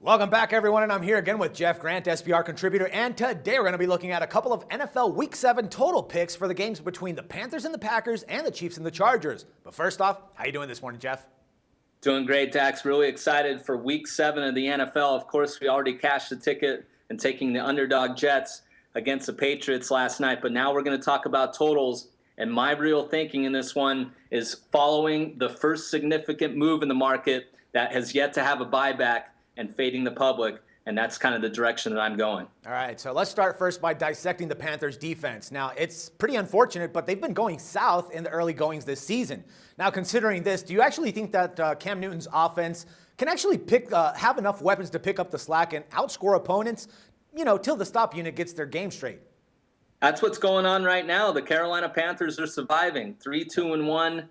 Welcome back, everyone, and I'm here again with Jeff Grant, SBR contributor, and today we're going to be looking at a couple of NFL Week 7 total picks for the games between the Panthers and the Packers and the Chiefs and the Chargers. But first off, how you doing this morning, Jeff? Doing great, Dax. Really excited for Week 7 of the NFL. Of course, we already cashed the ticket and taking the underdog Jets against the Patriots last night, but now we're going to talk about totals. And my real thinking in this one is following the first significant move in the market that has yet to have a buyback and fading the public, and that's kind of the direction that I'm going. All right, so let's start first by dissecting the Panthers' defense. Now, it's pretty unfortunate, but they've been going south in the early goings this season. Now, considering this, do you actually think that Cam Newton's offense can actually have enough weapons to pick up the slack and outscore opponents, till the stop unit gets their game straight? That's what's going on right now. The Carolina Panthers are surviving 3-2-1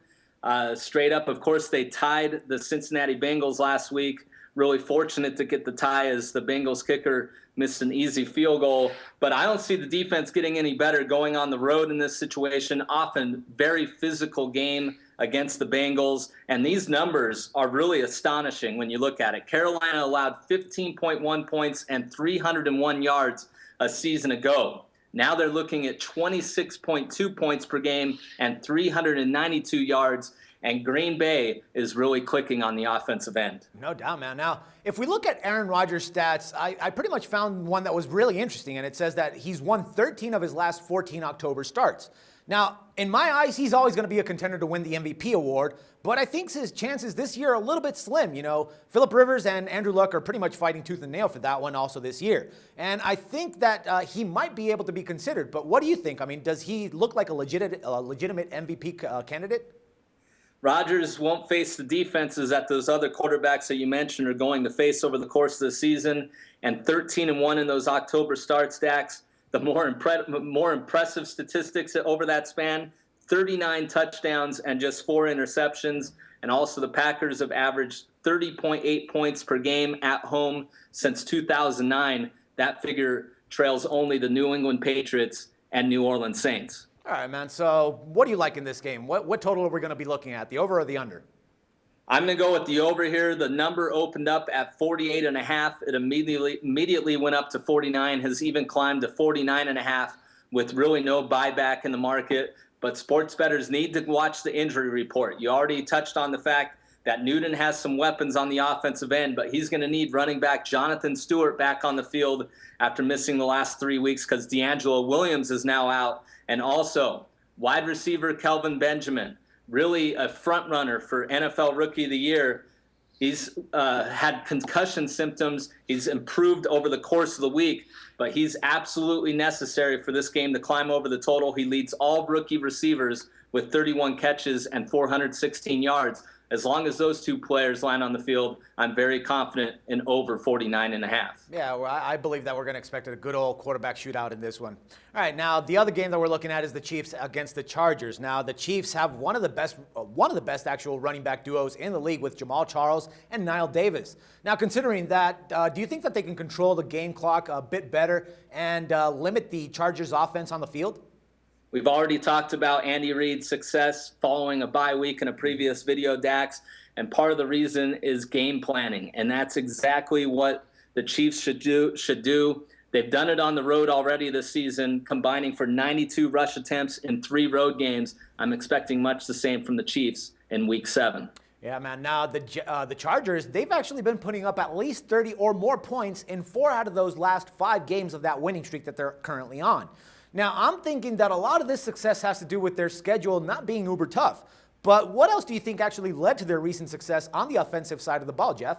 straight up. Of course, they tied the Cincinnati Bengals last week. Really fortunate to get the tie as the Bengals kicker missed an easy field goal. But I don't see the defense getting any better going on the road in this situation. Often very physical game against the Bengals. And these numbers are really astonishing when you look at it. Carolina allowed 15.1 points and 301 yards a season ago. Now they're looking at 26.2 points per game and 392 yards. And Green Bay is really clicking on the offensive end. No doubt, man. Now, if we look at Aaron Rodgers' stats, I pretty much found one that was really interesting, and it says that he's won 13 of his last 14 October starts. Now, in my eyes, he's always going to be a contender to win the MVP award, but I think his chances this year are a little bit slim. Phillip Rivers and Andrew Luck are pretty much fighting tooth and nail for that one also this year. And I think that he might be able to be considered, but what do you think? I mean, does he look like a legitimate MVP candidate? Rodgers won't face the defenses that those other quarterbacks that you mentioned are going to face over the course of the season. And 13-1 in those October starts, Dax. The more impressive statistics over that span, 39 touchdowns and just 4 interceptions. And also the Packers have averaged 30.8 points per game at home since 2009. That figure trails only the New England Patriots and New Orleans Saints. All right, man. So what do you like in this game? What total are we going to be looking at, the over or the under? I'm going to go with the over here. The number opened up at 48.5. It immediately went up to 49, has even climbed to 49.5 with really no buyback in the market. But sports bettors need to watch the injury report. You already touched on the fact that Newton has some weapons on the offensive end, but he's going to need running back Jonathan Stewart back on the field after missing the last 3 weeks because DeAngelo Williams is now out. And also, wide receiver Kelvin Benjamin, really a front runner for NFL Rookie of the Year. He's had concussion symptoms. He's improved over the course of the week, but he's absolutely necessary for this game to climb over the total. He leads all rookie receivers with 31 catches and 416 yards. As long as those two players line on the field, I'm very confident in over 49.5. Yeah, well, I believe that we're going to expect a good old quarterback shootout in this one. All right, now the other game that we're looking at is the Chiefs against the Chargers. Now the Chiefs have one of the best actual running back duos in the league with Jamal Charles and Niall Davis. Now, considering that, do you think that they can control the game clock a bit better and limit the Chargers' offense on the field? We've already talked about Andy Reid's success following a bye week in a previous video, Dax, and part of the reason is game planning, and that's exactly what the Chiefs should do. They've done it on the road already this season, combining for 92 rush attempts in 3 road games. I'm expecting much the same from the Chiefs in Week 7. Yeah, man. Now, the Chargers, they've actually been putting up at least 30 or more points in 4 out of those last 5 games of that winning streak that they're currently on. Now, I'm thinking that a lot of this success has to do with their schedule not being uber tough. But what else do you think actually led to their recent success on the offensive side of the ball, Jeff?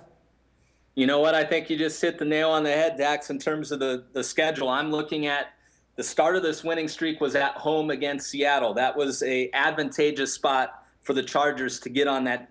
You know what? I think you just hit the nail on the head, Dax, in terms of the schedule. I'm looking at the start of this winning streak was at home against Seattle. That was a advantageous spot for the Chargers to get on that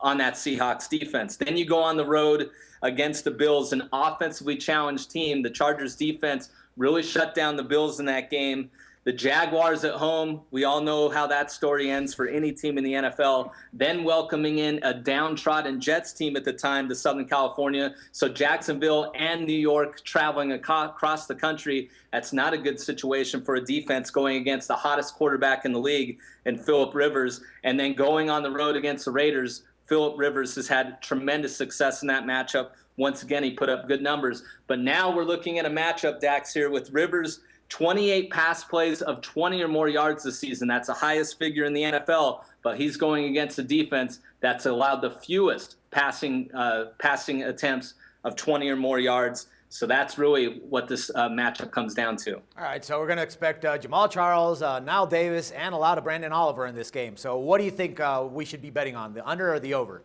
Seahawks defense. Then you go on the road against the Bills, an offensively challenged team. The Chargers defense really shut down the Bills in that game. The Jaguars at home, we all know how that story ends for any team in the NFL. Then welcoming in a downtrodden Jets team at the time to Southern California. So Jacksonville and New York traveling across the country. That's not a good situation for a defense going against the hottest quarterback in the league in Phillip Rivers. And then going on the road against the Raiders, Phillip Rivers has had tremendous success in that matchup. Once again, he put up good numbers. But now we're looking at a matchup, Dax, here with Rivers, 28 pass plays of 20 or more yards this season. That's the highest figure in the NFL, but he's going against a defense that's allowed the fewest passing attempts of 20 or more yards. So that's really what this matchup comes down to. All right, so we're going to expect Jamal Charles, Nile Davis, and a lot of Brandon Oliver in this game. So what do you think we should be betting on, the under or the over?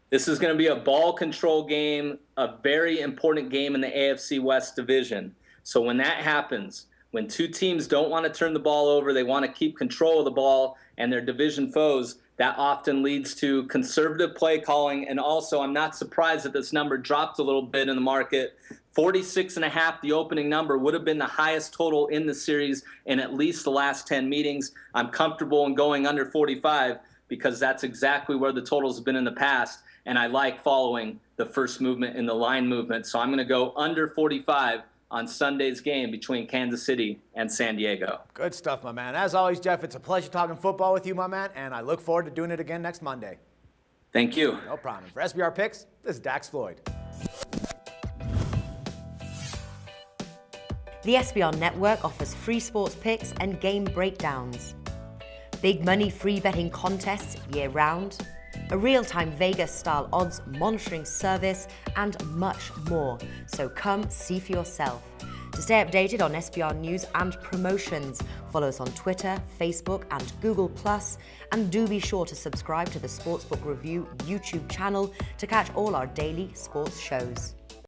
This is going to be a ball control game, a very important game in the AFC West division. So when that happens, when two teams don't want to turn the ball over, they want to keep control of the ball and their division foes, that often leads to conservative play calling. And also, I'm not surprised that this number dropped a little bit in the market. 46.5, the opening number, would have been the highest total in the series in at least the last 10 meetings. I'm comfortable in going under 45 because that's exactly where the totals have been in the past. And I like following the first movement in the line movement. So I'm going to go under 45 on Sunday's game between Kansas City and San Diego. Good stuff, my man. As always, Jeff, it's a pleasure talking football with you, my man, and I look forward to doing it again next Monday. Thank you. No problem. For SBR Picks, this is Dax Floyd. The SBR Network offers free sports picks and game breakdowns, big money free betting contests year-round, a real-time Vegas-style odds monitoring service, and much more. So come see for yourself. To stay updated on SBR news and promotions, follow us on Twitter, Facebook, and Google+, and do be sure to subscribe to the Sportsbook Review YouTube channel to catch all our daily sports shows.